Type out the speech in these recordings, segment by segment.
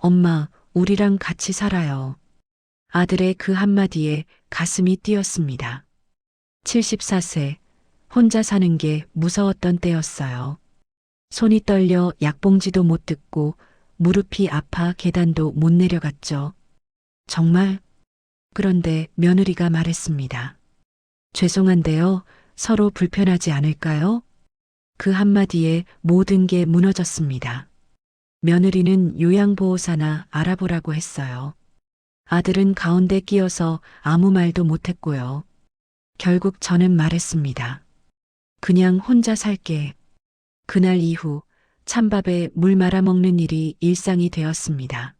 엄마, 우리랑 같이 살아요. 아들의 그 한마디에 가슴이 뛰었습니다. 74세, 혼자 사는 게 무서웠던 때였어요. 손이 떨려 약봉지도 못 뜯고 무릎이 아파 계단도 못 내려갔죠. 정말? 그런데 며느리가 말했습니다. 죄송한데요. 서로 불편하지 않을까요? 그 한마디에 모든 게 무너졌습니다. 며느리는 요양보호사나 알아보라고 했어요. 아들은 가운데 끼어서 아무 말도 못했고요. 결국 저는 말했습니다. 그냥 혼자 살게. 그날 이후 찬밥에 물 말아 먹는 일이 일상이 되었습니다.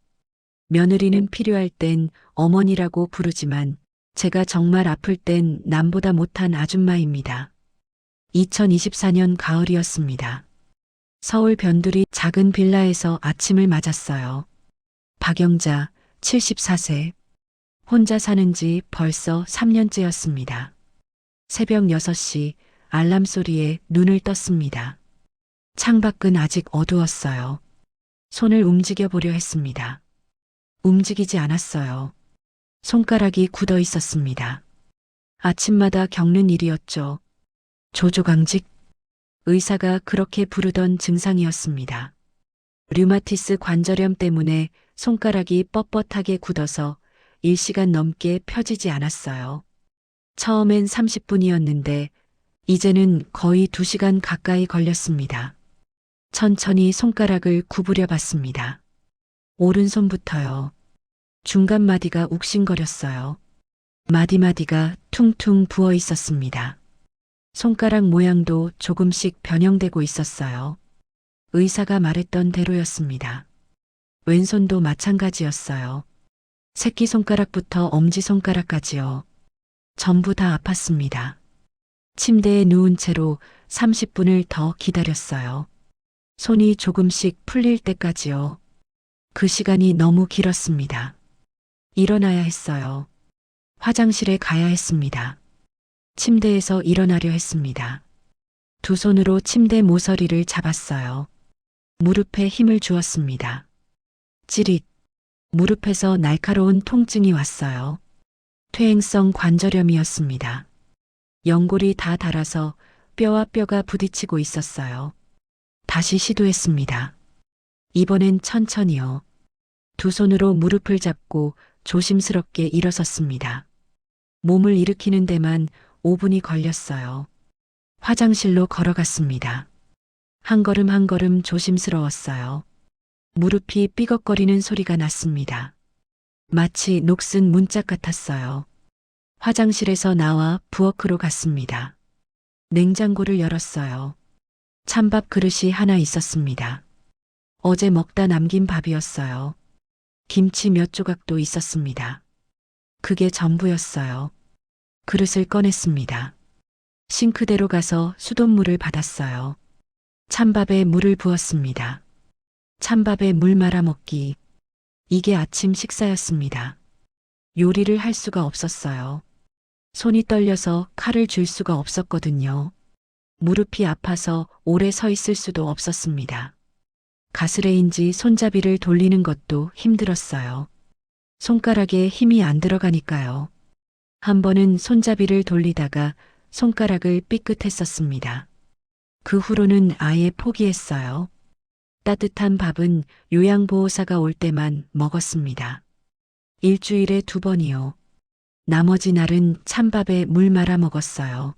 며느리는 필요할 땐 어머니라고 부르지만 제가 정말 아플 땐 남보다 못한 아줌마입니다. 2024년 가을이었습니다. 서울 변두리 작은 빌라에서 아침을 맞았어요. 박영자, 74세. 혼자 사는 지 벌써 3년째였습니다. 새벽 6시 알람 소리에 눈을 떴습니다. 창밖은 아직 어두웠어요. 손을 움직여 보려 했습니다. 움직이지 않았어요. 손가락이 굳어 있었습니다. 아침마다 겪는 일이었죠. 조조강직? 의사가 그렇게 부르던 증상이었습니다. 류마티스 관절염 때문에 손가락이 뻣뻣하게 굳어서 1시간 넘게 펴지지 않았어요. 처음엔 30분이었는데 이제는 거의 2시간 가까이 걸렸습니다. 천천히 손가락을 구부려 봤습니다. 오른손부터요. 중간 마디가 욱신거렸어요. 마디마디가 퉁퉁 부어 있었습니다. 손가락 모양도 조금씩 변형되고 있었어요. 의사가 말했던 대로였습니다. 왼손도 마찬가지였어요. 새끼손가락부터 엄지손가락까지요. 전부 다 아팠습니다. 침대에 누운 채로 30분을 더 기다렸어요. 손이 조금씩 풀릴 때까지요. 그 시간이 너무 길었습니다. 일어나야 했어요. 화장실에 가야 했습니다. 침대에서 일어나려 했습니다. 두 손으로 침대 모서리를 잡았어요. 무릎에 힘을 주었습니다. 찌릿. 무릎에서 날카로운 통증이 왔어요. 퇴행성 관절염이었습니다. 연골이 다 닳아서 뼈와 뼈가 부딪히고 있었어요. 다시 시도했습니다. 이번엔 천천히요. 두 손으로 무릎을 잡고 조심스럽게 일어섰습니다. 몸을 일으키는 데만 5분이 걸렸어요. 화장실로 걸어갔습니다. 한 걸음 한 걸음 조심스러웠어요. 무릎이 삐걱거리는 소리가 났습니다. 마치 녹슨 문짝 같았어요. 화장실에서 나와 부엌으로 갔습니다. 냉장고를 열었어요. 찬밥 그릇이 하나 있었습니다. 어제 먹다 남긴 밥이었어요. 김치 몇 조각도 있었습니다. 그게 전부였어요. 그릇을 꺼냈습니다. 싱크대로 가서 수돗물을 받았어요. 찬밥에 물을 부었습니다. 찬밥에 물 말아 먹기. 이게 아침 식사였습니다. 요리를 할 수가 없었어요. 손이 떨려서 칼을 쥘 수가 없었거든요. 무릎이 아파서 오래 서 있을 수도 없었습니다. 가스레인지 손잡이를 돌리는 것도 힘들었어요. 손가락에 힘이 안 들어가니까요. 한 번은 손잡이를 돌리다가 손가락을 삐끗했었습니다. 그 후로는 아예 포기했어요. 따뜻한 밥은 요양보호사가 올 때만 먹었습니다. 일주일에 2번이요. 나머지 날은 찬밥에 물 말아 먹었어요.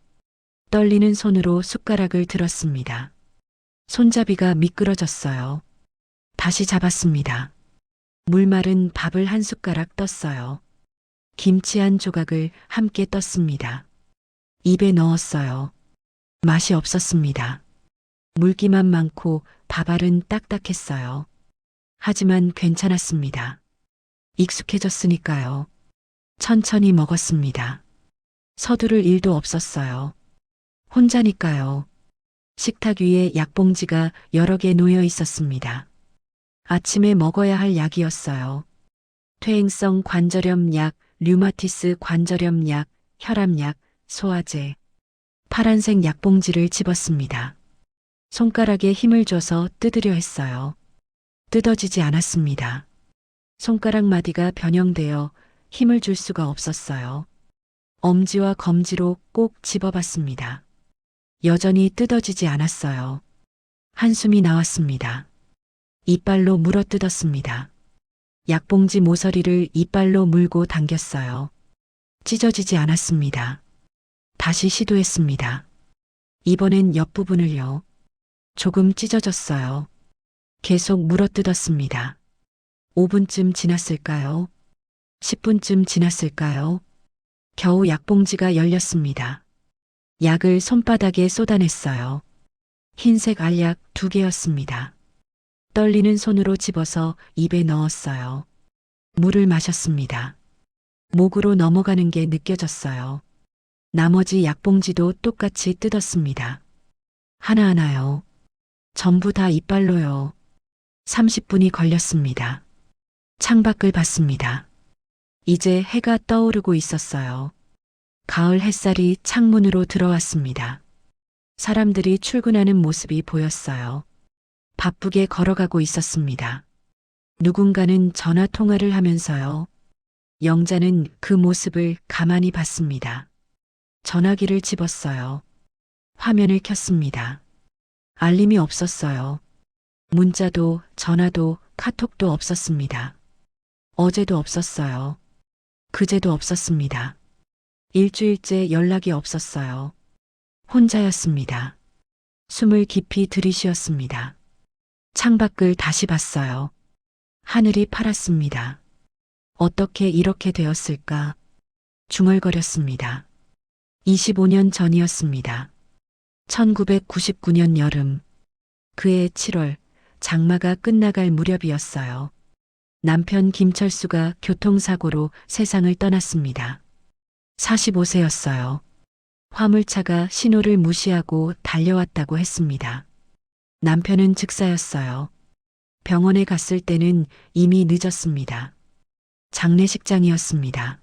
떨리는 손으로 숟가락을 들었습니다. 손잡이가 미끄러졌어요. 다시 잡았습니다. 물 마른 밥을 한 숟가락 떴어요. 김치 한 조각을 함께 떴습니다. 입에 넣었어요. 맛이 없었습니다. 물기만 많고 밥알은 딱딱했어요. 하지만 괜찮았습니다. 익숙해졌으니까요. 천천히 먹었습니다. 서두를 일도 없었어요. 혼자니까요. 식탁 위에 약봉지가 여러 개 놓여 있었습니다. 아침에 먹어야 할 약이었어요. 퇴행성 관절염 약, 류마티스 관절염 약, 혈압약, 소화제. 파란색 약봉지를 집었습니다. 손가락에 힘을 줘서 뜯으려 했어요. 뜯어지지 않았습니다. 손가락 마디가 변형되어 힘을 줄 수가 없었어요. 엄지와 검지로 꼭 집어봤습니다. 여전히 뜯어지지 않았어요. 한숨이 나왔습니다. 이빨로 물어뜯었습니다. 약봉지 모서리를 이빨로 물고 당겼어요. 찢어지지 않았습니다. 다시 시도했습니다. 이번엔 옆부분을요. 조금 찢어졌어요. 계속 물어뜯었습니다. 5분쯤 지났을까요? 10분쯤 지났을까요? 겨우 약봉지가 열렸습니다. 약을 손바닥에 쏟아냈어요. 흰색 알약 2개였습니다. 떨리는 손으로 집어서 입에 넣었어요. 물을 마셨습니다. 목으로 넘어가는 게 느껴졌어요. 나머지 약봉지도 똑같이 뜯었습니다. 하나하나요. 전부 다 이빨로요. 30분이 걸렸습니다. 창밖을 봤습니다. 이제 해가 떠오르고 있었어요. 가을 햇살이 창문으로 들어왔습니다. 사람들이 출근하는 모습이 보였어요. 바쁘게 걸어가고 있었습니다. 누군가는 전화 통화를 하면서요. 영자는 그 모습을 가만히 봤습니다. 전화기를 집었어요. 화면을 켰습니다. 알림이 없었어요. 문자도 전화도 카톡도 없었습니다. 어제도 없었어요. 그제도 없었습니다. 일주일째 연락이 없었어요. 혼자였습니다. 숨을 깊이 들이쉬었습니다. 창밖을 다시 봤어요. 하늘이 파랗습니다. 어떻게 이렇게 되었을까? 중얼거렸습니다. 25년 전이었습니다. 1999년 여름. 그해 7월, 장마가 끝나갈 무렵이었어요. 남편 김철수가 교통사고로 세상을 떠났습니다. 45세였어요. 화물차가 신호를 무시하고 달려왔다고 했습니다. 남편은 즉사였어요. 병원에 갔을 때는 이미 늦었습니다. 장례식장이었습니다.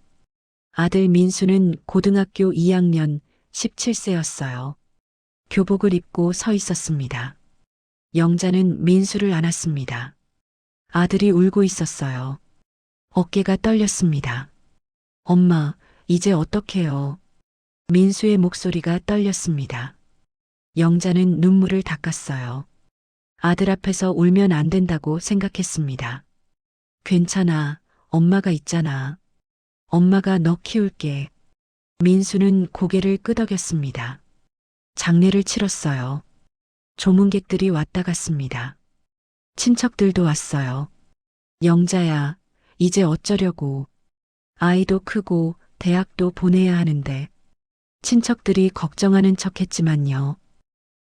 아들 민수는 고등학교 2학년 17세였어요. 교복을 입고 서 있었습니다. 영자는 민수를 안았습니다. 아들이 울고 있었어요. 어깨가 떨렸습니다. 엄마, 이제 어떡해요? 민수의 목소리가 떨렸습니다. 영자는 눈물을 닦았어요. 아들 앞에서 울면 안 된다고 생각했습니다. 괜찮아, 엄마가 있잖아. 엄마가 너 키울게. 민수는 고개를 끄덕였습니다. 장례를 치렀어요. 조문객들이 왔다 갔습니다. 친척들도 왔어요. 영자야, 이제 어쩌려고. 아이도 크고 대학도 보내야 하는데. 친척들이 걱정하는 척 했지만요.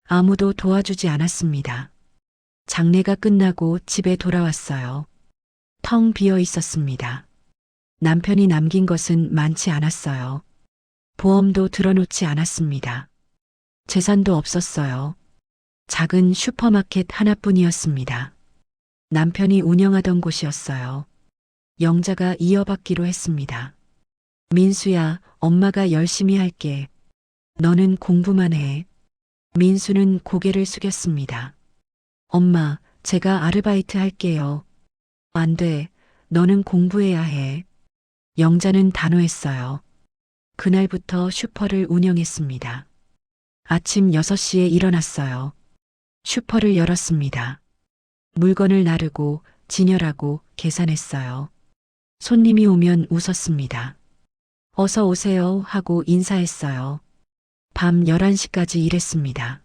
아무도 도와주지 않았습니다. 장례가 끝나고 집에 돌아왔어요. 텅 비어 있었습니다. 남편이 남긴 것은 많지 않았어요. 보험도 들어놓지 않았습니다. 재산도 없었어요. 작은 슈퍼마켓 하나뿐이었습니다. 남편이 운영하던 곳이었어요. 영자가 이어받기로 했습니다. 민수야, 엄마가 열심히 할게. 너는 공부만 해. 민수는 고개를 숙였습니다. 엄마, 제가 아르바이트 할게요. 안 돼. 너는 공부해야 해. 영자는 단호했어요. 그날부터 슈퍼를 운영했습니다. 아침 6시에 일어났어요. 슈퍼를 열었습니다. 물건을 나르고 진열하고 계산했어요. 손님이 오면 웃었습니다. 어서 오세요 하고 인사했어요. 밤 11시까지 일했습니다.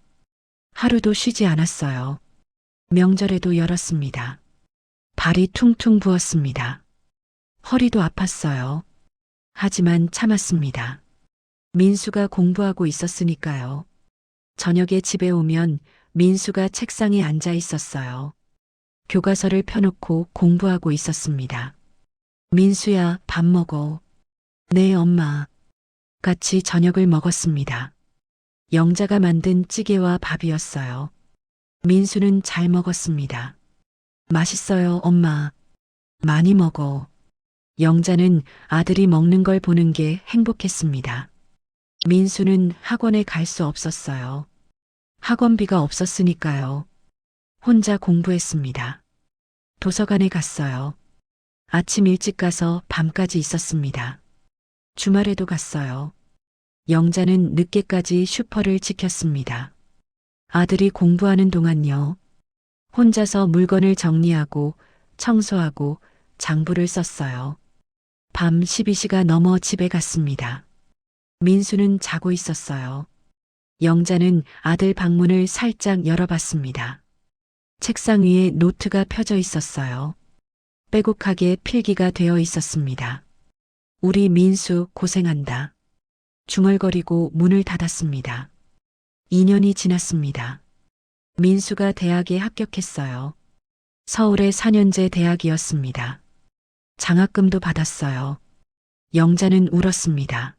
하루도 쉬지 않았어요. 명절에도 열었습니다. 발이 퉁퉁 부었습니다. 허리도 아팠어요. 하지만 참았습니다. 민수가 공부하고 있었으니까요. 저녁에 집에 오면 민수가 책상에 앉아 있었어요. 교과서를 펴놓고 공부하고 있었습니다. 민수야, 밥 먹어. 네, 엄마. 같이 저녁을 먹었습니다. 영자가 만든 찌개와 밥이었어요. 민수는 잘 먹었습니다. 맛있어요, 엄마. 많이 먹어. 영자는 아들이 먹는 걸 보는 게 행복했습니다. 민수는 학원에 갈 수 없었어요. 학원비가 없었으니까요. 혼자 공부했습니다. 도서관에 갔어요. 아침 일찍 가서 밤까지 있었습니다. 주말에도 갔어요. 영자는 늦게까지 슈퍼를 지켰습니다. 아들이 공부하는 동안요. 혼자서 물건을 정리하고 청소하고 장부를 썼어요. 밤 12시가 넘어 집에 갔습니다. 민수는 자고 있었어요. 영자는 아들 방문을 살짝 열어봤습니다. 책상 위에 노트가 펴져 있었어요. 빼곡하게 필기가 되어 있었습니다. 우리 민수 고생한다. 중얼거리고 문을 닫았습니다. 2년이 지났습니다. 민수가 대학에 합격했어요. 서울의 4년제 대학이었습니다. 장학금도 받았어요. 영자는 울었습니다.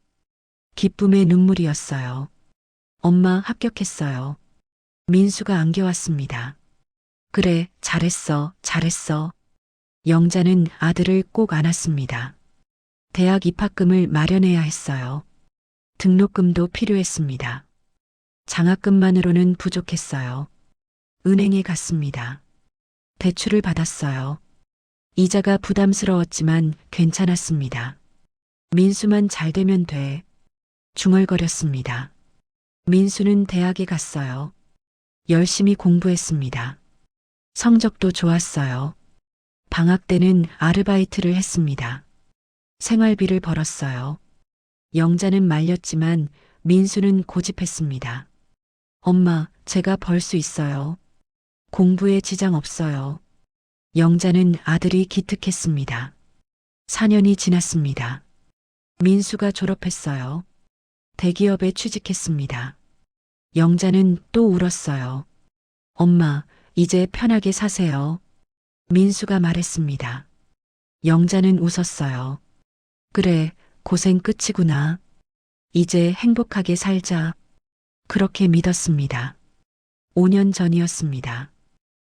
기쁨의 눈물이었어요. 엄마 합격했어요. 민수가 안겨왔습니다. 그래, 잘했어, 잘했어. 영자는 아들을 꼭 안았습니다. 대학 입학금을 마련해야 했어요. 등록금도 필요했습니다. 장학금만으로는 부족했어요. 은행에 갔습니다. 대출을 받았어요. 이자가 부담스러웠지만 괜찮았습니다. 민수만 잘 되면 돼. 중얼거렸습니다. 민수는 대학에 갔어요. 열심히 공부했습니다. 성적도 좋았어요. 방학 때는 아르바이트를 했습니다. 생활비를 벌었어요. 영자는 말렸지만 민수는 고집했습니다. 엄마, 제가 벌 수 있어요. 공부에 지장 없어요. 영자는 아들이 기특했습니다. 4년이 지났습니다. 민수가 졸업했어요. 대기업에 취직했습니다. 영자는 또 울었어요. 엄마, 이제 편하게 사세요. 민수가 말했습니다. 영자는 웃었어요. 그래, 고생 끝이구나. 이제 행복하게 살자. 그렇게 믿었습니다. 5년 전이었습니다.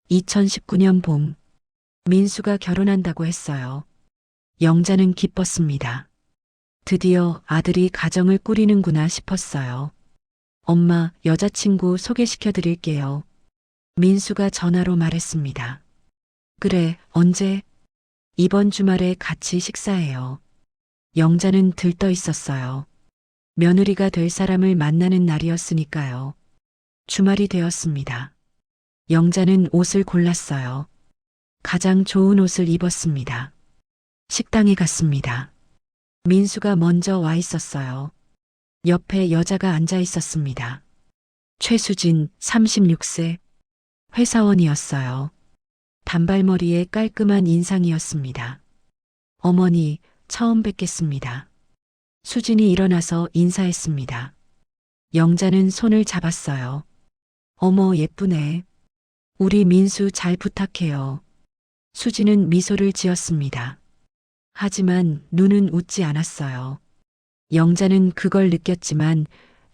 2019년 봄, 민수가 결혼한다고 했어요. 영자는 기뻤습니다. 드디어 아들이 가정을 꾸리는구나 싶었어요. 엄마, 여자친구 소개시켜 드릴게요. 민수가 전화로 말했습니다. 그래, 언제? 이번 주말에 같이 식사해요. 영자는 들떠 있었어요. 며느리가 될 사람을 만나는 날이었으니까요. 주말이 되었습니다. 영자는 옷을 골랐어요. 가장 좋은 옷을 입었습니다. 식당에 갔습니다. 민수가 먼저 와 있었어요. 옆에 여자가 앉아 있었습니다. 최수진, 36세. 회사원이었어요. 단발머리에 깔끔한 인상이었습니다. 어머니, 처음 뵙겠습니다. 수진이 일어나서 인사했습니다. 영자는 손을 잡았어요. 어머, 예쁘네. 우리 민수 잘 부탁해요. 수진은 미소를 지었습니다. 하지만 눈은 웃지 않았어요. 영자는 그걸 느꼈지만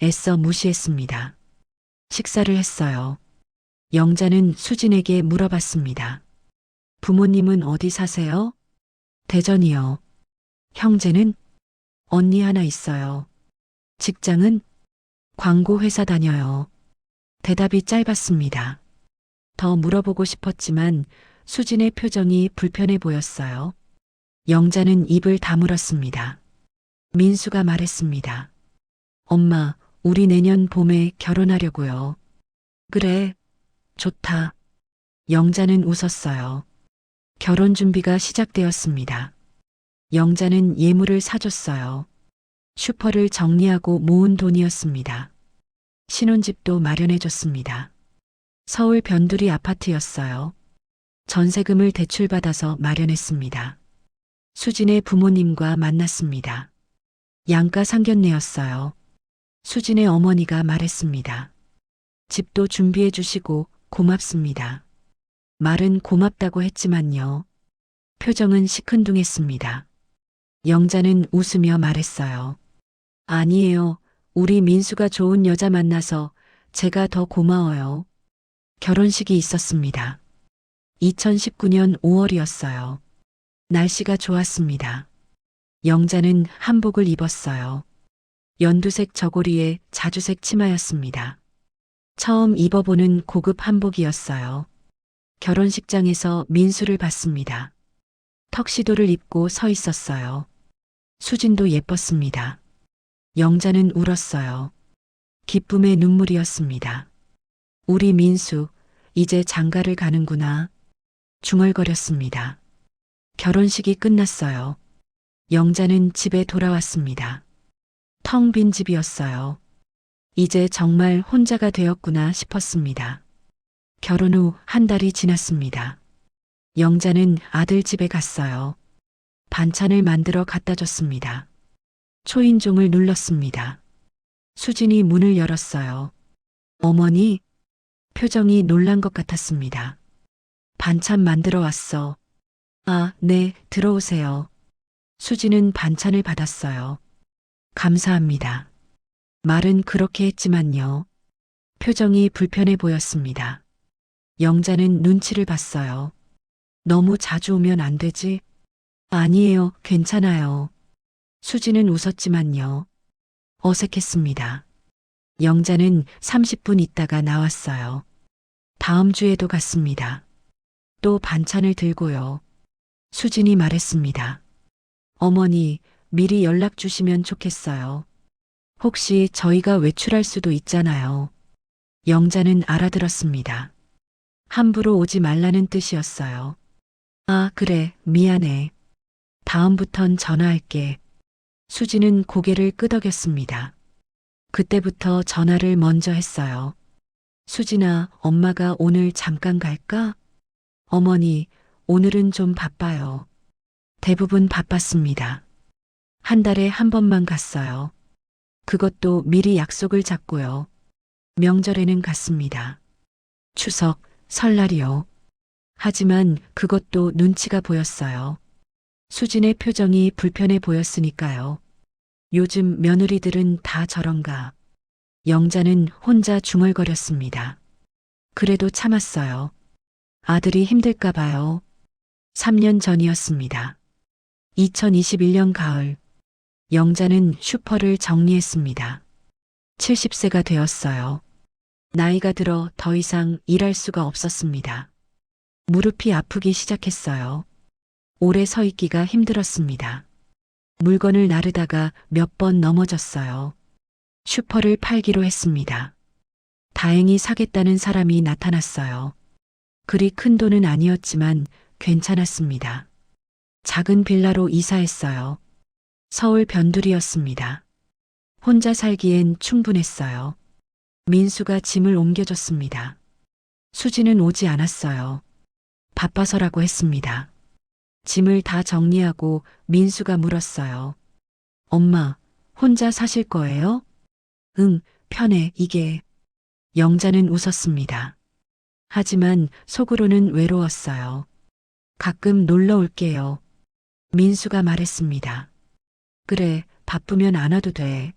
애써 무시했습니다. 식사를 했어요. 영자는 수진에게 물어봤습니다. 부모님은 어디 사세요? 대전이요. 형제는? 언니 하나 있어요. 직장은? 광고회사 다녀요. 대답이 짧았습니다. 더 물어보고 싶었지만 수진의 표정이 불편해 보였어요. 영자는 입을 다물었습니다. 민수가 말했습니다. 엄마, 우리 내년 봄에 결혼하려고요. 그래, 좋다. 영자는 웃었어요. 결혼 준비가 시작되었습니다. 영자는 예물을 사줬어요. 슈퍼를 정리하고 모은 돈이었습니다. 신혼집도 마련해줬습니다. 서울 변두리 아파트였어요. 전세금을 대출받아서 마련했습니다. 수진의 부모님과 만났습니다. 양가 상견례였어요. 수진의 어머니가 말했습니다. 집도 준비해 주시고 고맙습니다. 말은 고맙다고 했지만요. 표정은 시큰둥했습니다. 영자는 웃으며 말했어요. 아니에요. 우리 민수가 좋은 여자 만나서 제가 더 고마워요. 결혼식이 있었습니다. 2019년 5월이었어요. 날씨가 좋았습니다. 영자는 한복을 입었어요. 연두색 저고리에 자주색 치마였습니다. 처음 입어보는 고급 한복이었어요. 결혼식장에서 민수를 봤습니다. 턱시도를 입고 서 있었어요. 수진도 예뻤습니다. 영자는 울었어요. 기쁨의 눈물이었습니다. 우리 민수, 이제 장가를 가는구나. 중얼거렸습니다. 결혼식이 끝났어요. 영자는 집에 돌아왔습니다. 텅 빈 집이었어요. 이제 정말 혼자가 되었구나 싶었습니다. 결혼 후 한 달이 지났습니다. 영자는 아들 집에 갔어요. 반찬을 만들어 갖다 줬습니다. 초인종을 눌렀습니다. 수진이 문을 열었어요. 어머니, 표정이 놀란 것 같았습니다. 반찬 만들어 왔어. 아, 네, 들어오세요. 수진은 반찬을 받았어요. 감사합니다. 말은 그렇게 했지만요. 표정이 불편해 보였습니다. 영자는 눈치를 봤어요. 너무 자주 오면 안 되지? 아니에요, 괜찮아요. 수진은 웃었지만요. 어색했습니다. 영자는 30분 있다가 나왔어요. 다음 주에도 갔습니다. 또 반찬을 들고요. 수진이 말했습니다. 어머니, 미리 연락 주시면 좋겠어요. 혹시 저희가 외출할 수도 있잖아요. 영자는 알아들었습니다. 함부로 오지 말라는 뜻이었어요. 아, 그래, 미안해. 다음부턴 전화할게. 수지는 고개를 끄덕였습니다. 그때부터 전화를 먼저 했어요. 수진아, 엄마가 오늘 잠깐 갈까? 어머니, 오늘은 좀 바빠요. 대부분 바빴습니다. 한 달에 한 번만 갔어요. 그것도 미리 약속을 잡고요. 명절에는 갔습니다. 추석, 설날이요. 하지만 그것도 눈치가 보였어요. 수진의 표정이 불편해 보였으니까요. 요즘 며느리들은 다 저런가. 영자는 혼자 중얼거렸습니다. 그래도 참았어요. 아들이 힘들까 봐요. 3년 전이었습니다. 2021년 가을, 영자는 슈퍼를 정리했습니다. 70세가 되었어요. 나이가 들어 더 이상 일할 수가 없었습니다. 무릎이 아프기 시작했어요. 오래 서 있기가 힘들었습니다. 물건을 나르다가 몇 번 넘어졌어요. 슈퍼를 팔기로 했습니다. 다행히 사겠다는 사람이 나타났어요. 그리 큰 돈은 아니었지만 괜찮았습니다. 작은 빌라로 이사했어요. 서울 변두리였습니다. 혼자 살기엔 충분했어요. 민수가 짐을 옮겨줬습니다. 수지는 오지 않았어요. 바빠서라고 했습니다. 짐을 다 정리하고 민수가 물었어요. 엄마, 혼자 사실 거예요? 응, 편해, 이게. 영자는 웃었습니다. 하지만 속으로는 외로웠어요. 가끔 놀러 올게요. 민수가 말했습니다. 그래, 바쁘면 안 와도 돼.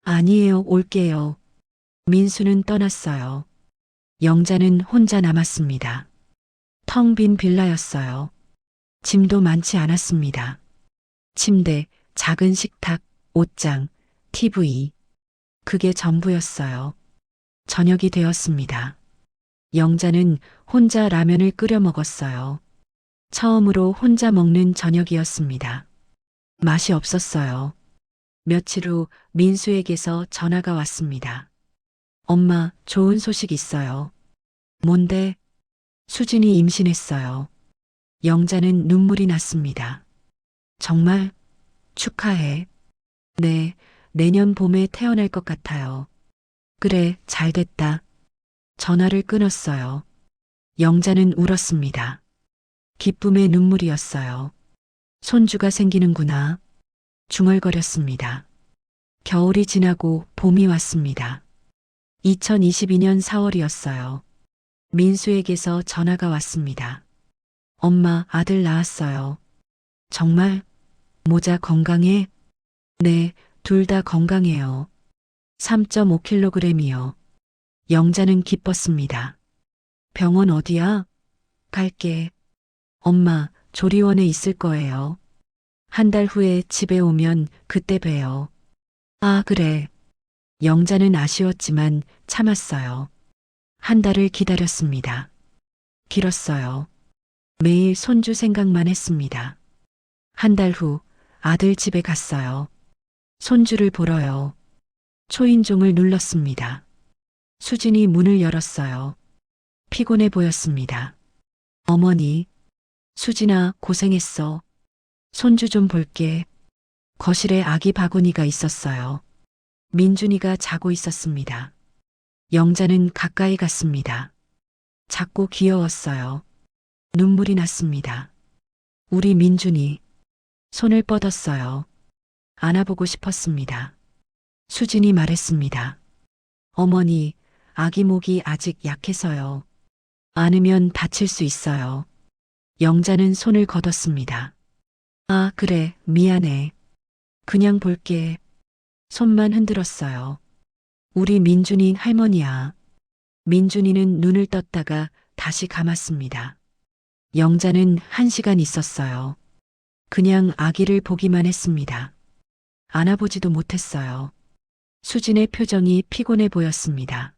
아니에요, 올게요. 민수는 떠났어요. 영자는 혼자 남았습니다. 텅 빈 빌라였어요. 짐도 많지 않았습니다. 침대, 작은 식탁, 옷장, TV. 그게 전부였어요. 저녁이 되었습니다. 영자는 혼자 라면을 끓여 먹었어요. 처음으로 혼자 먹는 저녁이었습니다. 맛이 없었어요. 며칠 후 민수에게서 전화가 왔습니다. 엄마, 좋은 소식 있어요. 뭔데? 수진이 임신했어요. 영자는 눈물이 났습니다. 정말? 축하해. 네, 내년 봄에 태어날 것 같아요. 그래, 잘 됐다. 전화를 끊었어요. 영자는 울었습니다. 기쁨의 눈물이었어요. 손주가 생기는구나. 중얼거렸습니다. 겨울이 지나고 봄이 왔습니다. 2022년 4월이었어요. 민수에게서 전화가 왔습니다. 엄마, 아들 낳았어요. 정말? 모자 건강해? 네, 둘 다 건강해요. 3.5kg이요. 영자는 기뻤습니다. 병원 어디야? 갈게. 엄마, 조리원에 있을 거예요. 한 달 후에 집에 오면 그때 봬요. 아, 그래. 영자는 아쉬웠지만 참았어요. 한 달을 기다렸습니다. 길었어요. 매일 손주 생각만 했습니다. 한 달 후 아들 집에 갔어요. 손주를 보러요. 초인종을 눌렀습니다. 수진이 문을 열었어요. 피곤해 보였습니다. 어머니, 수진아, 고생했어. 손주 좀 볼게. 거실에 아기 바구니가 있었어요. 민준이가 자고 있었습니다. 영자는 가까이 갔습니다. 작고 귀여웠어요. 눈물이 났습니다. 우리 민준이. 손을 뻗었어요. 안아보고 싶었습니다. 수진이 말했습니다. 어머니, 아기 목이 아직 약해서요. 안으면 다칠 수 있어요. 영자는 손을 걷었습니다. 아, 그래, 미안해. 그냥 볼게. 손만 흔들었어요. 우리 민준이 할머니야. 민준이는 눈을 떴다가 다시 감았습니다. 영자는 1시간 있었어요. 그냥 아기를 보기만 했습니다. 안아보지도 못했어요. 수진의 표정이 피곤해 보였습니다.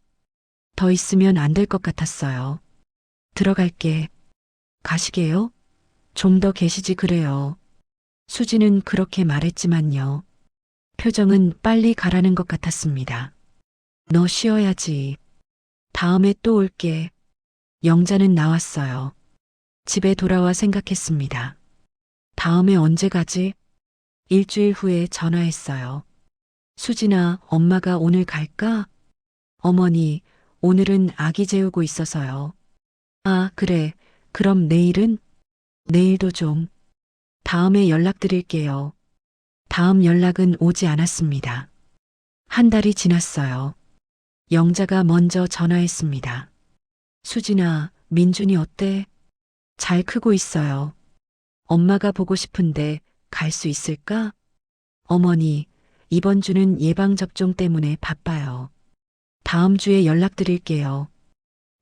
더 있으면 안 될 것 같았어요. 들어갈게. 가시게요? 좀 더 계시지 그래요. 수진은 그렇게 말했지만요. 표정은 빨리 가라는 것 같았습니다. 너 쉬어야지. 다음에 또 올게. 영자는 나왔어요. 집에 돌아와 생각했습니다. 다음에 언제 가지? 일주일 후에 전화했어요. 수진아, 엄마가 오늘 갈까? 어머니, 오늘은 아기 재우고 있어서요. 아, 그래. 그럼 내일은? 내일도 좀. 다음에 연락드릴게요. 다음 연락은 오지 않았습니다. 한 달이 지났어요. 영자가 먼저 전화했습니다. 수진아, 민준이 어때? 잘 크고 있어요. 엄마가 보고 싶은데 갈 수 있을까? 어머니, 이번 주는 예방접종 때문에 바빠요. 다음 주에 연락드릴게요.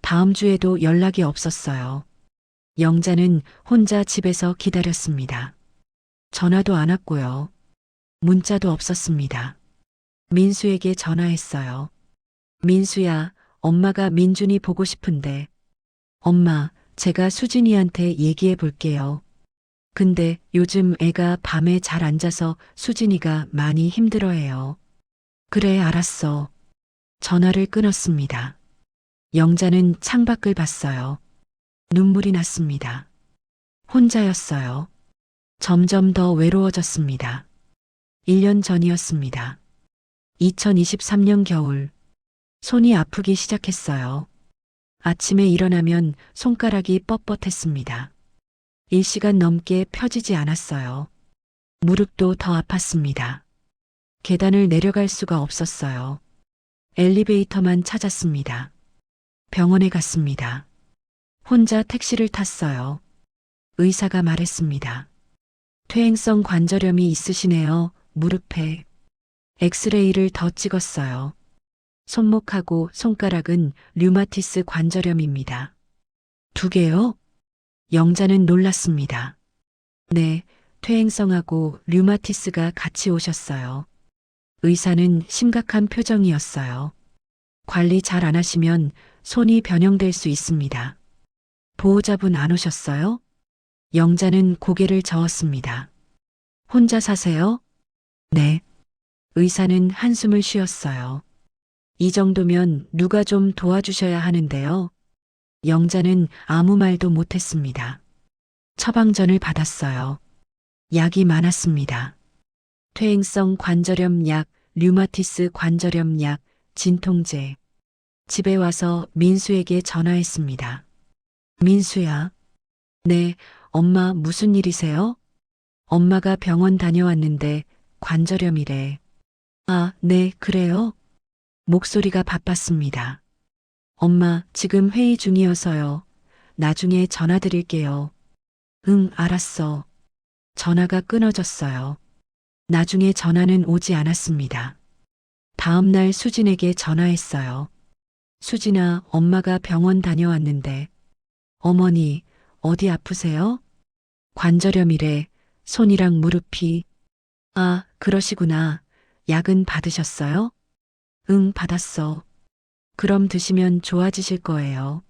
다음 주에도 연락이 없었어요. 영자는 혼자 집에서 기다렸습니다. 전화도 안 왔고요. 문자도 없었습니다. 민수에게 전화했어요. 민수야, 엄마가 민준이 보고 싶은데. 엄마, 제가 수진이한테 얘기해 볼게요. 근데 요즘 애가 밤에 잘 안 자서 수진이가 많이 힘들어해요. 그래, 알았어. 전화를 끊었습니다. 영자는 창밖을 봤어요. 눈물이 났습니다. 혼자였어요. 점점 더 외로워졌습니다. 1년 전이었습니다. 2023년 겨울. 손이 아프기 시작했어요. 아침에 일어나면 손가락이 뻣뻣했습니다. 1시간 넘게 펴지지 않았어요. 무릎도 더 아팠습니다. 계단을 내려갈 수가 없었어요. 엘리베이터만 찾았습니다. 병원에 갔습니다. 혼자 택시를 탔어요. 의사가 말했습니다. 퇴행성 관절염이 있으시네요. 무릎에. 엑스레이를 더 찍었어요. 손목하고 손가락은 류마티스 관절염입니다. 2개요? 영자는 놀랐습니다. 네, 퇴행성하고 류마티스가 같이 오셨어요. 의사는 심각한 표정이었어요. 관리 잘 안 하시면 손이 변형될 수 있습니다. 보호자분 안 오셨어요? 영자는 고개를 저었습니다. 혼자 사세요? 네. 의사는 한숨을 쉬었어요. 이 정도면 누가 좀 도와주셔야 하는데요. 영자는 아무 말도 못했습니다. 처방전을 받았어요. 약이 많았습니다. 퇴행성 관절염 약, 류마티스 관절염 약, 진통제. 집에 와서 민수에게 전화했습니다. 민수야. 네, 엄마 무슨 일이세요? 엄마가 병원 다녀왔는데 관절염이래. 아, 네, 그래요? 목소리가 바빴습니다. 엄마, 지금 회의 중이어서요. 나중에 전화 드릴게요. 응, 알았어. 전화가 끊어졌어요. 나중에 전화는 오지 않았습니다. 다음 날 수진에게 전화했어요. 수진아, 엄마가 병원 다녀왔는데. 어머니, 어디 아프세요? 관절염이래. 손이랑 무릎이. 아, 그러시구나. 약은 받으셨어요? 응, 받았어. 그럼 드시면 좋아지실 거예요.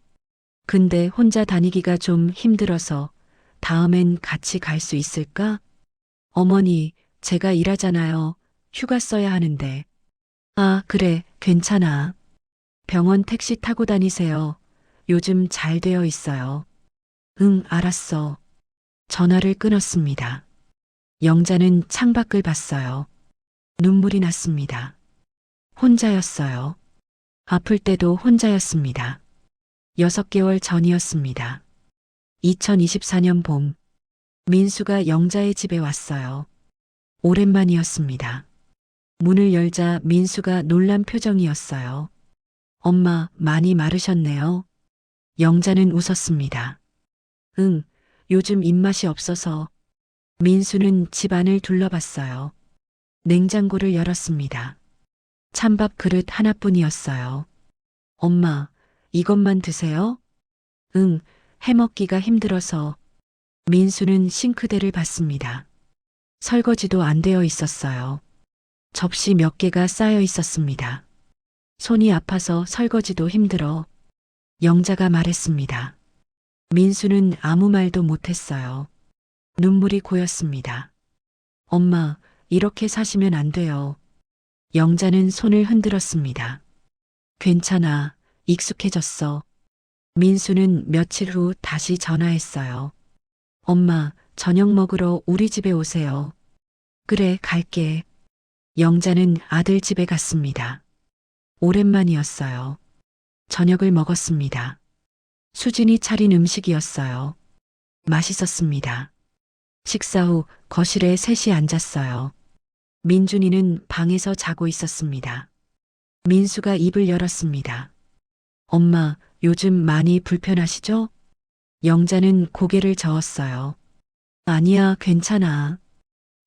근데 혼자 다니기가 좀 힘들어서 다음엔 같이 갈 수 있을까? 어머니, 제가 일하잖아요. 휴가 써야 하는데. 아, 그래, 괜찮아. 병원 택시 타고 다니세요. 요즘 잘 되어 있어요. 응, 알았어. 전화를 끊었습니다. 영자는 창밖을 봤어요. 눈물이 났습니다. 혼자였어요. 아플 때도 혼자였습니다. 6개월 전이었습니다. 2024년 봄, 민수가 영자의 집에 왔어요. 오랜만이었습니다. 문을 열자 민수가 놀란 표정이었어요. 엄마, 많이 마르셨네요. 영자는 웃었습니다. 응, 요즘 입맛이 없어서. 민수는 집안을 둘러봤어요. 냉장고를 열었습니다. 찬밥 그릇 하나뿐이었어요. 엄마, 이것만 드세요? 응, 해먹기가 힘들어서. 민수는 싱크대를 봤습니다. 설거지도 안 되어 있었어요. 접시 몇 개가 쌓여 있었습니다. 손이 아파서 설거지도 힘들어. 영자가 말했습니다. 민수는 아무 말도 못했어요. 눈물이 고였습니다. 엄마, 이렇게 사시면 안 돼요. 영자는 손을 흔들었습니다. 괜찮아, 익숙해졌어. 민수는 며칠 후 다시 전화했어요. 엄마, 저녁 먹으러 우리 집에 오세요. 그래, 갈게. 영자는 아들 집에 갔습니다. 오랜만이었어요. 저녁을 먹었습니다. 수진이 차린 음식이었어요. 맛있었습니다. 식사 후 거실에 셋이 앉았어요. 민준이는 방에서 자고 있었습니다. 민수가 입을 열었습니다. 엄마, 요즘 많이 불편하시죠? 영자는 고개를 저었어요. 아니야, 괜찮아.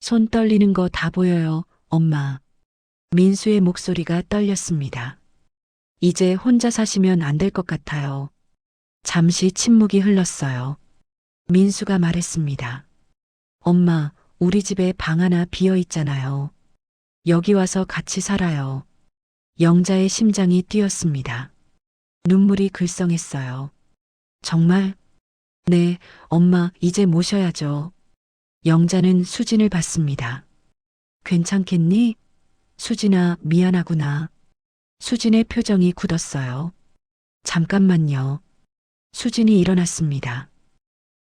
손 떨리는 거 다 보여요, 엄마. 민수의 목소리가 떨렸습니다. 이제 혼자 사시면 안 될 것 같아요. 잠시 침묵이 흘렀어요. 민수가 말했습니다. 엄마, 우리 집에 방 하나 비어 있잖아요. 여기 와서 같이 살아요. 영자의 심장이 뛰었습니다. 눈물이 글썽했어요. 정말? 네, 엄마, 이제 모셔야죠. 영자는 수진을 봤습니다. 괜찮겠니? 수진아, 미안하구나. 수진의 표정이 굳었어요. 잠깐만요. 수진이 일어났습니다.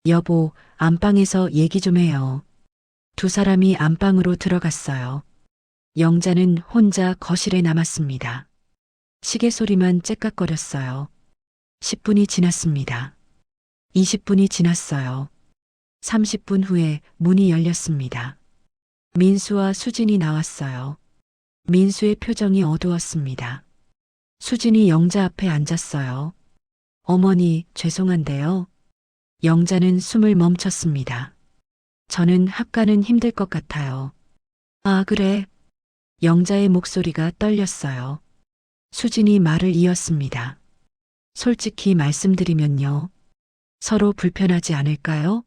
여보, 안방에서 얘기 좀 해요. 두 사람이 안방으로 들어갔어요. 영자는 혼자 거실에 남았습니다. 시계 소리만 째깍거렸어요. 10분이 지났습니다. 20분이 지났어요. 30분 후에 문이 열렸습니다. 민수와 수진이 나왔어요. 민수의 표정이 어두웠습니다. 수진이 영자 앞에 앉았어요. 어머니, 죄송한데요. 영자는 숨을 멈췄습니다. 저는 학가는 힘들 것 같아요. 아, 그래. 영자의 목소리가 떨렸어요. 수진이 말을 이었습니다. 솔직히 말씀드리면요. 서로 불편하지 않을까요?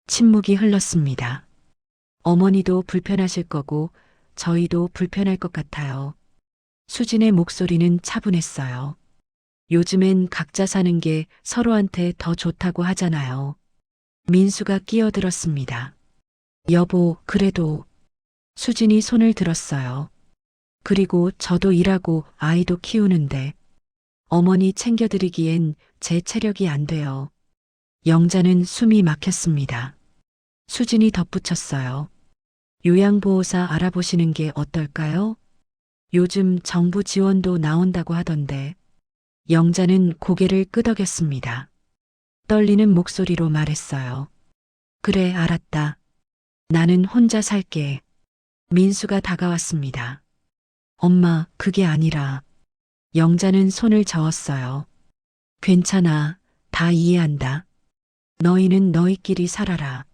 침묵이 흘렀습니다. 어머니도 불편하실 거고 저희도 불편할 것 같아요. 수진의 목소리는 차분했어요. 요즘엔 각자 사는 게 서로한테 더 좋다고 하잖아요. 민수가 끼어들었습니다. 여보, 그래도. 수진이 손을 들었어요. 그리고 저도 일하고 아이도 키우는데 어머니 챙겨드리기엔 제 체력이 안 돼요. 영자는 숨이 막혔습니다. 수진이 덧붙였어요. 요양보호사 알아보시는 게 어떨까요? 요즘 정부 지원도 나온다고 하던데. 영자는 고개를 끄덕였습니다. 떨리는 목소리로 말했어요. 그래, 알았다. 나는 혼자 살게. 민수가 다가왔습니다. 엄마, 그게 아니라. 영자는 손을 저었어요. 괜찮아. 다 이해한다. 너희는 너희끼리 살아라.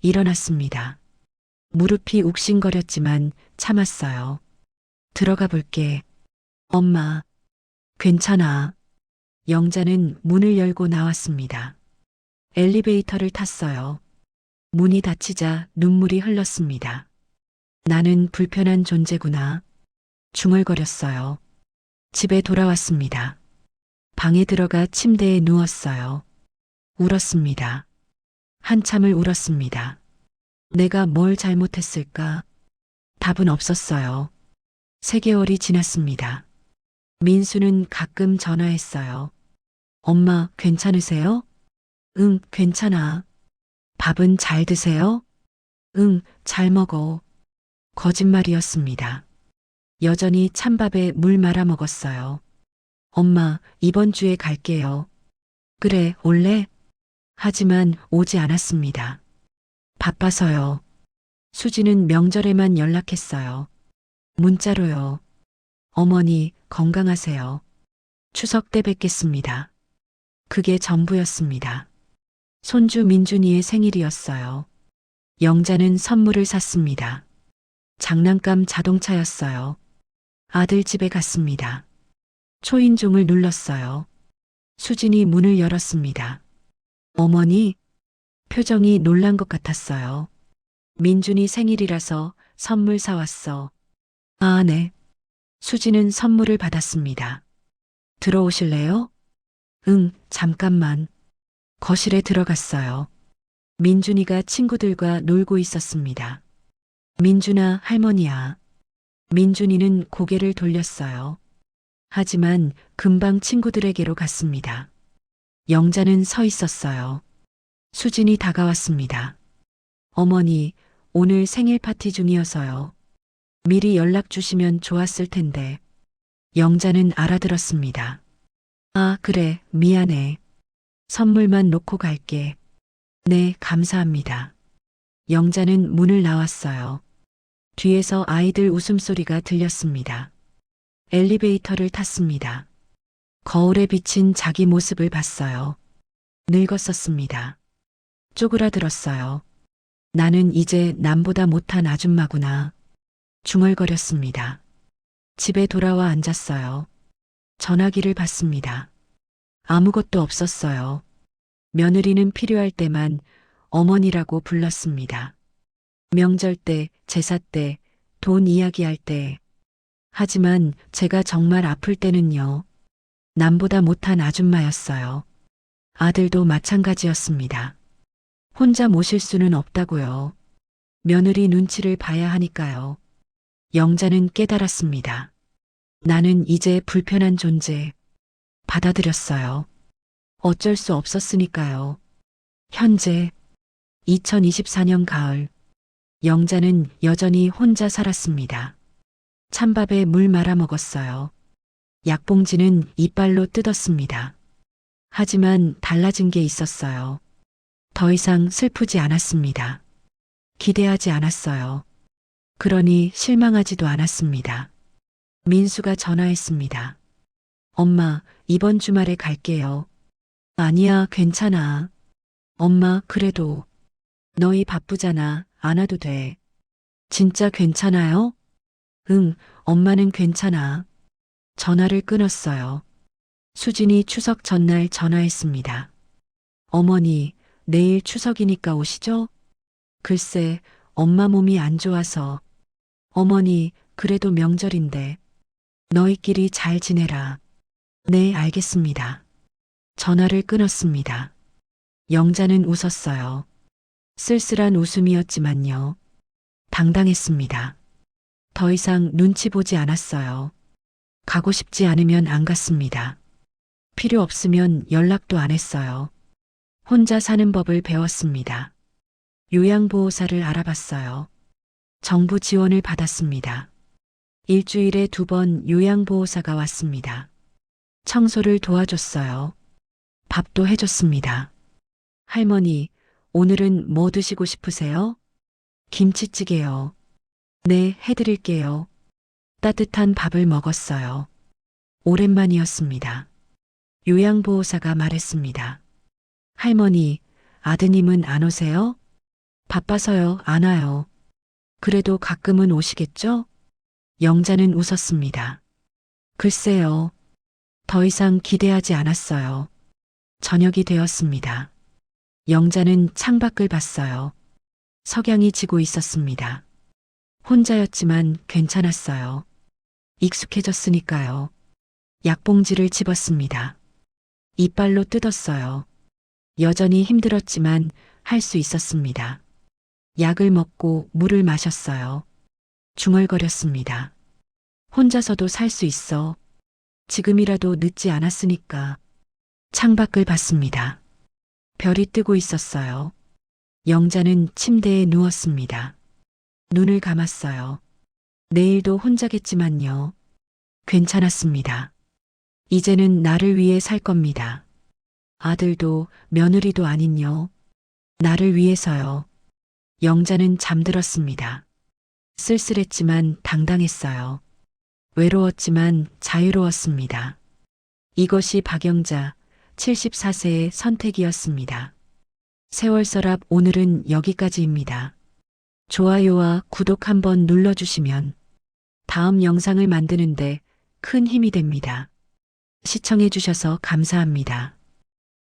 일어났습니다. 무릎이 욱신거렸지만 참았어요. 들어가 볼게. 엄마. 괜찮아. 영자는 문을 열고 나왔습니다. 엘리베이터를 탔어요. 문이 닫히자 눈물이 흘렀습니다. 나는 불편한 존재구나. 중얼거렸어요. 집에 돌아왔습니다. 방에 들어가 침대에 누웠어요. 울었습니다. 한참을 울었습니다. 내가 뭘 잘못했을까? 답은 없었어요. 3개월이 지났습니다. 민수는 가끔 전화했어요. 엄마, 괜찮으세요? 응, 괜찮아. 밥은 잘 드세요? 응, 잘 먹어. 거짓말이었습니다. 여전히 찬밥에 물 말아 먹었어요. 엄마, 이번 주에 갈게요. 그래, 올래? 하지만 오지 않았습니다. 바빠서요. 수지는 명절에만 연락했어요. 문자로요. 어머니, 건강하세요. 추석 때 뵙겠습니다. 그게 전부였습니다. 손주 민준이의 생일이었어요. 영자는 선물을 샀습니다. 장난감 자동차였어요. 아들 집에 갔습니다. 초인종을 눌렀어요. 수진이 문을 열었습니다. 어머니, 표정이 놀란 것 같았어요. 민준이 생일이라서 선물 사왔어. 아, 네. 수진은 선물을 받았습니다. 들어오실래요? 응, 잠깐만. 거실에 들어갔어요. 민준이가 친구들과 놀고 있었습니다. 민준아, 할머니야. 민준이는 고개를 돌렸어요. 하지만 금방 친구들에게로 갔습니다. 영자는 서 있었어요. 수진이 다가왔습니다. 어머니, 오늘 생일 파티 중이어서요. 미리 연락 주시면 좋았을 텐데. 영자는 알아들었습니다. 아, 그래, 미안해. 선물만 놓고 갈게. 네, 감사합니다. 영자는 문을 나왔어요. 뒤에서 아이들 웃음소리가 들렸습니다. 엘리베이터를 탔습니다. 거울에 비친 자기 모습을 봤어요. 늙었었습니다. 쪼그라들었어요. 나는 이제 남보다 못한 아줌마구나. 중얼거렸습니다. 집에 돌아와 앉았어요. 전화기를 봤습니다. 아무것도 없었어요. 며느리는 필요할 때만 어머니라고 불렀습니다. 명절 때, 제사 때, 돈 이야기할 때. 하지만 제가 정말 아플 때는요. 남보다 못한 아줌마였어요. 아들도 마찬가지였습니다. 혼자 모실 수는 없다고요. 며느리 눈치를 봐야 하니까요. 영자는 깨달았습니다. 나는 이제 불편한 존재. 받아들였어요. 어쩔 수 없었으니까요. 현재 2024년 가을. 영자는 여전히 혼자 살았습니다. 찬밥에 물 말아 먹었어요. 약봉지는 이빨로 뜯었습니다. 하지만 달라진 게 있었어요. 더 이상 슬프지 않았습니다. 기대하지 않았어요. 그러니 실망하지도 않았습니다. 민수가 전화했습니다. 엄마, 이번 주말에 갈게요. 아니야, 괜찮아. 엄마, 그래도. 너희 바쁘잖아. 안 와도 돼. 진짜 괜찮아요? 응, 엄마는 괜찮아. 전화를 끊었어요. 수진이 추석 전날 전화했습니다. 어머니, 내일 추석이니까 오시죠? 글쎄, 엄마 몸이 안 좋아서. 어머니, 그래도 명절인데. 너희끼리 잘 지내라. 네, 알겠습니다. 전화를 끊었습니다. 영자는 웃었어요. 쓸쓸한 웃음이었지만요. 당당했습니다. 더 이상 눈치 보지 않았어요. 가고 싶지 않으면 안 갔습니다. 필요 없으면 연락도 안 했어요. 혼자 사는 법을 배웠습니다. 요양보호사를 알아봤어요. 정부 지원을 받았습니다. 일주일에 2번 요양보호사가 왔습니다. 청소를 도와줬어요. 밥도 해줬습니다. 할머니, 오늘은 뭐 드시고 싶으세요? 김치찌개요. 네, 해드릴게요. 따뜻한 밥을 먹었어요. 오랜만이었습니다. 요양보호사가 말했습니다. 할머니, 아드님은 안 오세요? 바빠서요, 안 와요. 그래도 가끔은 오시겠죠? 영자는 웃었습니다. 글쎄요. 더 이상 기대하지 않았어요. 저녁이 되었습니다. 영자는 창밖을 봤어요. 석양이 지고 있었습니다. 혼자였지만 괜찮았어요. 익숙해졌으니까요. 약봉지를 집었습니다. 이빨로 뜯었어요. 여전히 힘들었지만 할 수 있었습니다. 약을 먹고 물을 마셨어요. 중얼거렸습니다. 혼자서도 살 수 있어. 지금이라도 늦지 않았으니까. 창밖을 봤습니다. 별이 뜨고 있었어요. 영자는 침대에 누웠습니다. 눈을 감았어요. 내일도 혼자겠지만요. 괜찮았습니다. 이제는 나를 위해 살 겁니다. 아들도 며느리도 아닌요. 나를 위해서요. 영자는 잠들었습니다. 쓸쓸했지만 당당했어요. 외로웠지만 자유로웠습니다. 이것이 박영자 74세의 선택이었습니다. 세월서랍 오늘은 여기까지입니다. 좋아요와 구독 한번 눌러주시면 다음 영상을 만드는데 큰 힘이 됩니다. 시청해주셔서 감사합니다.